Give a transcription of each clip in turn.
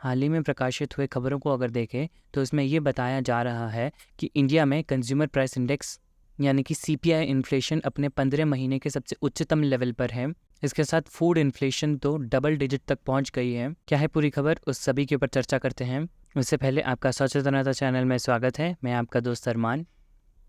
हाल ही में प्रकाशित हुए खबरों को अगर देखें तो इसमें ये बताया जा रहा है कि इंडिया में कंज्यूमर प्राइस इंडेक्स यानी कि सीपीआई इन्फ्लेशन अपने 15 महीने के सबसे उच्चतम लेवल पर है। इसके साथ फूड इन्फ्लेशन तो डबल डिजिट तक पहुंच गई है। क्या है पूरी खबर, उस सभी के ऊपर चर्चा करते हैं। उससे पहले आपका सचेतनता चैनल में स्वागत है। मैं आपका दोस्त अरमान।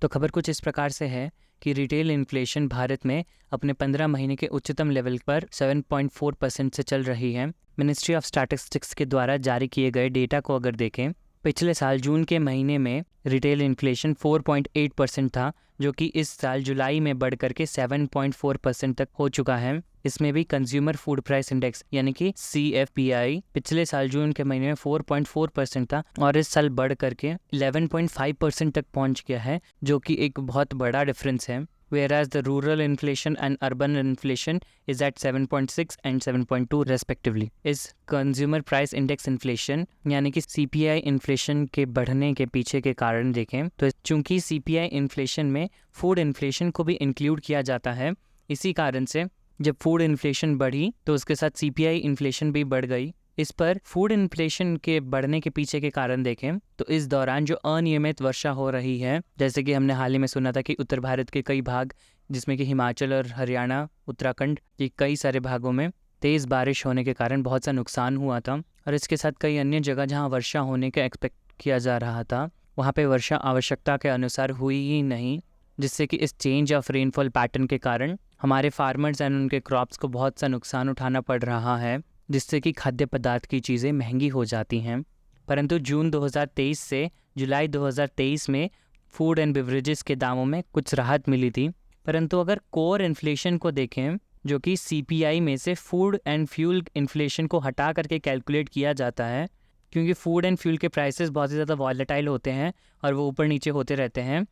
तो खबर कुछ इस प्रकार से है कि रिटेल इन्फ्लेशन भारत में अपने 15 महीने के उच्चतम लेवल पर 7.4% से चल रही है। मिनिस्ट्री ऑफ स्टैटिस्टिक्स के द्वारा जारी किए गए डेटा को अगर देखें, पिछले साल जून के महीने में रिटेल इन्फ्लेशन 4.8% था, जो कि इस साल जुलाई में बढ़ करके 7.4% तक हो चुका है। इसमें भी कंज्यूमर फूड प्राइस इंडेक्स यानी कि CFPI पिछले साल जून के महीने में 4.4% था और इस साल बढ़ करके 11.5% तक पहुंच गया है, जो कि एक बहुत बड़ा डिफरेंस है। Whereas the rural inflation and urban inflation is at 7.6 and 7.2 respectively. इस consumer price index inflation यानी कि CPI इन्फ्लेशन के बढ़ने के पीछे के कारण देखें तो चूंकि CPI इन्फ्लेशन में फूड इन्फ्लेशन को भी इंक्लूड किया जाता है, इसी कारण से जब फूड इन्फ्लेशन बढ़ी तो उसके साथ CPI इन्फ्लेशन भी बढ़ गई। इस पर फूड इन्फ्लेशन के बढ़ने के पीछे के कारण देखें तो इस दौरान जो अनियमित वर्षा हो रही है, जैसे कि हमने हाल ही में सुना था कि उत्तर भारत के कई भाग जिसमें कि हिमाचल और हरियाणा, उत्तराखंड के कई सारे भागों में तेज़ बारिश होने के कारण बहुत सा नुकसान हुआ था। और इसके साथ कई अन्य जगह जहाँ वर्षा होने का एक्सपेक्ट किया जा रहा था, वहाँ पे वर्षा आवश्यकता के अनुसार हुई ही नहीं, जिससे कि इस चेंज ऑफ रेनफॉल पैटर्न के कारण हमारे फार्मर्स एंड उनके क्रॉप्स को बहुत सा नुकसान उठाना पड़ रहा है, जिससे कि खाद्य पदार्थ की चीज़ें महंगी हो जाती हैं। परंतु जून 2023 से जुलाई 2023 में फूड एंड बेवरेजेस के दामों में कुछ राहत मिली थी। परंतु अगर कोर इन्फ्लेशन को देखें, जो कि CPI में से फूड एंड फ्यूल इन्फ्लेशन को हटा करके कैलकुलेट किया जाता है, क्योंकि फूड एंड फ्यूल के प्राइसेस बहुत ही ज़्यादा वॉलेटाइल होते हैं और वो ऊपर नीचे होते रहते हैं,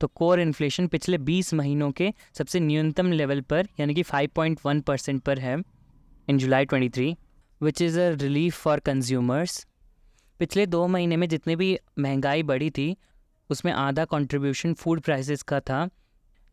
तो कोर इन्फ्लेशन पिछले 20 महीनों के सबसे न्यूनतम लेवल पर यानी कि 5.1% पर है इन जुलाई 23, which is a relief for consumers. पिछले 2 महीने में जितनी भी महंगाई बढ़ी थी उसमें आधा कंट्रीब्यूशन फूड प्राइसेस का था,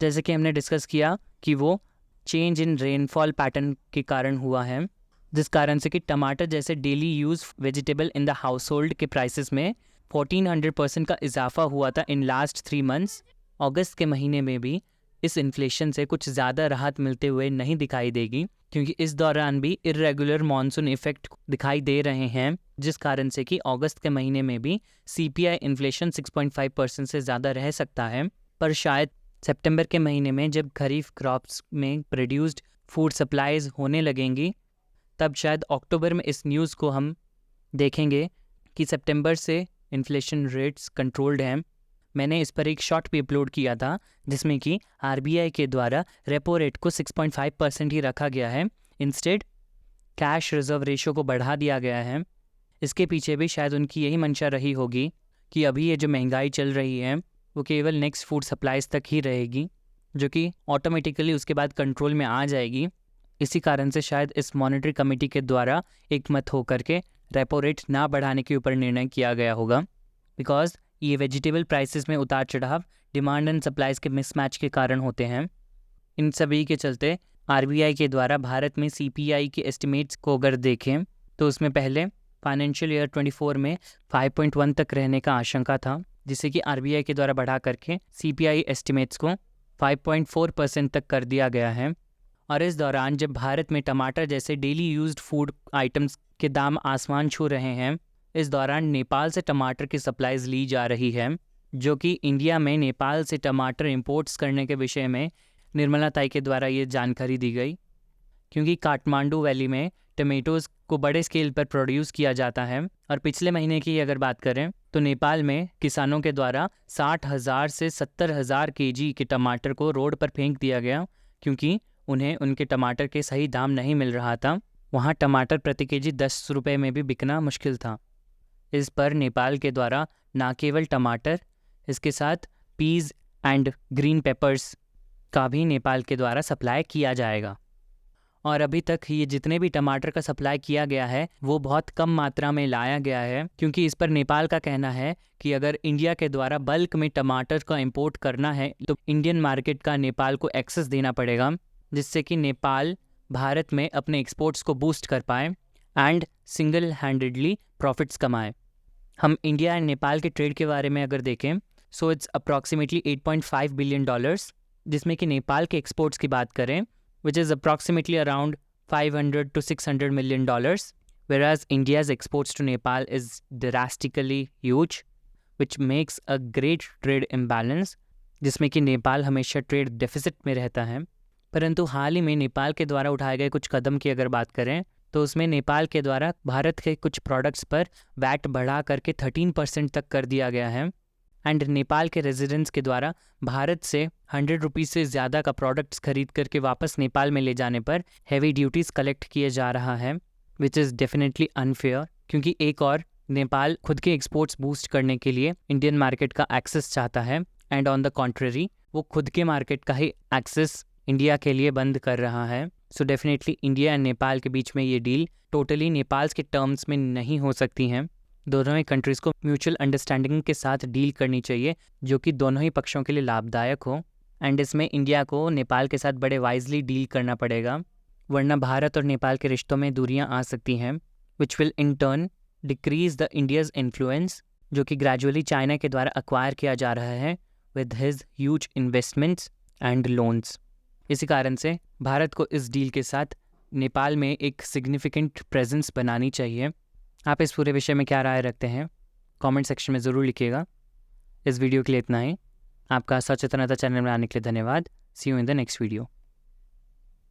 जैसे कि हमने डिस्कस किया कि वो चेंज इन रेनफॉल पैटर्न के कारण हुआ है, जिस कारण से कि टमाटर जैसे daily use vegetable in the house hold के प्राइसेस में 1400% का इजाफा हुआ था इन लास्ट 3 मंथ्स। अगस्त के महीने में भी इस इन्फ्लेशन से कुछ ज़्यादा राहत मिलते हुए नहीं दिखाई देगी, क्योंकि इस दौरान भी इरेगुलर मॉनसून इफेक्ट दिखाई दे रहे हैं, जिस कारण से कि अगस्त के महीने में भी CPI इन्फ्लेशन 6.5% से ज़्यादा रह सकता है। पर शायद सितंबर के महीने में जब खरीफ क्रॉप्स में प्रोड्यूस्ड फूड सप्लाईज होने लगेंगी, तब शायद अक्टूबर में इस न्यूज़ को हम देखेंगे कि सितंबर से इन्फ्लेशन रेट्स कंट्रोल्ड हैं। मैंने इस पर एक शॉर्ट भी अपलोड किया था, जिसमें कि RBI के द्वारा रेपो रेट को 6.5% ही रखा गया है। इंस्टेड कैश रिजर्व रेशो को बढ़ा दिया गया है। इसके पीछे भी शायद उनकी यही मंशा रही होगी कि अभी ये जो महंगाई चल रही है वो केवल नेक्स्ट फूड सप्लाईज तक ही रहेगी, जो कि ऑटोमेटिकली उसके बाद कंट्रोल में आ जाएगी। इसी कारण से शायद इस मॉनेटरी कमेटी के द्वारा एक मत होकर के रेपो रेट ना बढ़ाने के ऊपर निर्णय किया गया होगा, बिकॉज ये वेजिटेबल प्राइसेस में उतार चढ़ाव डिमांड एंड सप्लाईज के मिसमैच के कारण होते हैं। इन सभी के चलते RBI के द्वारा भारत में CPI के एस्टिमेट्स को अगर देखें तो उसमें पहले फाइनेंशियल ईयर 24 में 5.1 तक रहने का आशंका था, जिसे कि RBI के द्वारा बढ़ा करके CPI एस्टिमेट्स को 5.4% तक कर दिया गया है। और इस दौरान जब भारत में टमाटर जैसे डेली यूज्ड फूड आइटम्स के दाम आसमान छू रहे हैं, इस दौरान नेपाल से टमाटर की सप्लाईज ली जा रही है, जो कि इंडिया में नेपाल से टमाटर इंपोर्ट्स करने के विषय में निर्मला ताई के द्वारा ये जानकारी दी गई, क्योंकि काठमांडू वैली में टमेटोज़ को बड़े स्केल पर प्रोड्यूस किया जाता है। और पिछले महीने की अगर बात करें तो नेपाल में किसानों के द्वारा 60,000 से 70,000 kg के टमाटर को रोड पर फेंक दिया गया, क्योंकि उन्हें उनके टमाटर के सही दाम नहीं मिल रहा था। वहाँ टमाटर प्रति केजी 10 रुपये में भी बिकना मुश्किल था। इस पर नेपाल के द्वारा न केवल टमाटर, इसके साथ पीज़ एंड ग्रीन पेपर्स का भी नेपाल के द्वारा सप्लाई किया जाएगा। और अभी तक ये जितने भी टमाटर का सप्लाई किया गया है वो बहुत कम मात्रा में लाया गया है, क्योंकि इस पर नेपाल का कहना है कि अगर इंडिया के द्वारा बल्क में टमाटर का इंपोर्ट करना है तो इंडियन मार्केट का नेपाल को एक्सेस देना पड़ेगा, जिससे कि नेपाल भारत में अपने एक्सपोर्ट्स को बूस्ट कर पाए एंड सिंगल हैंडेडली प्रॉफिट्स कमाए। हम इंडिया एंड नेपाल के ट्रेड के बारे में अगर देखें, सो इट्स अप्रॉक्सीमेटली $8.5 बिलियन, जिसमें कि नेपाल के एक्सपोर्ट्स की बात करें which is approximately around $500 to $600 million, whereas India's exports to Nepal is drastically huge, which makes a great trade imbalance, जिसमें कि नेपाल हमेशा ट्रेड डेफिसिट में रहता है। परंतु हाल ही में नेपाल के द्वारा उठाए गए कुछ कदम की अगर बात करें तो उसमें नेपाल के द्वारा भारत के कुछ प्रोडक्ट्स पर वैट बढ़ा करके 13% तक कर दिया गया है। एंड नेपाल के रेजिडेंट्स के द्वारा भारत से 100 रुपीज़ से ज़्यादा का प्रोडक्ट्स खरीद करके वापस नेपाल में ले जाने पर हैवी ड्यूटीज़ कलेक्ट किए जा रहा है, विच इज़ डेफिनेटली अनफेयर, क्योंकि एक और नेपाल खुद के एक्सपोर्ट्स बूस्ट करने के लिए इंडियन मार्केट का एक्सेस चाहता है, एंड ऑन द कॉन्ट्ररी वो खुद के मार्केट का ही एक्सेस इंडिया के लिए बंद कर रहा है। So definitely India and Nepal के बीच में ये डील टोटली नेपाल के टर्म्स में नहीं हो सकती हैं। दोनों ही कंट्रीज़ को म्यूचुअल अंडरस्टैंडिंग के साथ डील करनी चाहिए जो कि दोनों ही पक्षों के लिए लाभदायक हो। एंड इसमें इंडिया को नेपाल के साथ बड़े वाइजली डील करना पड़ेगा, वरना भारत और नेपाल के रिश्तों में दूरियां आ सकती हैं, which will in turn decrease the India's influence, जो कि ग्रेजुअली चाइना के द्वारा अक्वायर किया जा रहा है with his huge investments and loans. इसी कारण से भारत को इस डील के साथ नेपाल में एक सिग्निफिकेंट प्रेजेंस बनानी चाहिए। आप इस पूरे विषय में क्या राय रखते हैं कमेंट सेक्शन में ज़रूर लिखिएगा। इस वीडियो के लिए इतना ही। आपका सचेतनता चैनल में आने के लिए धन्यवाद। See you in the next video.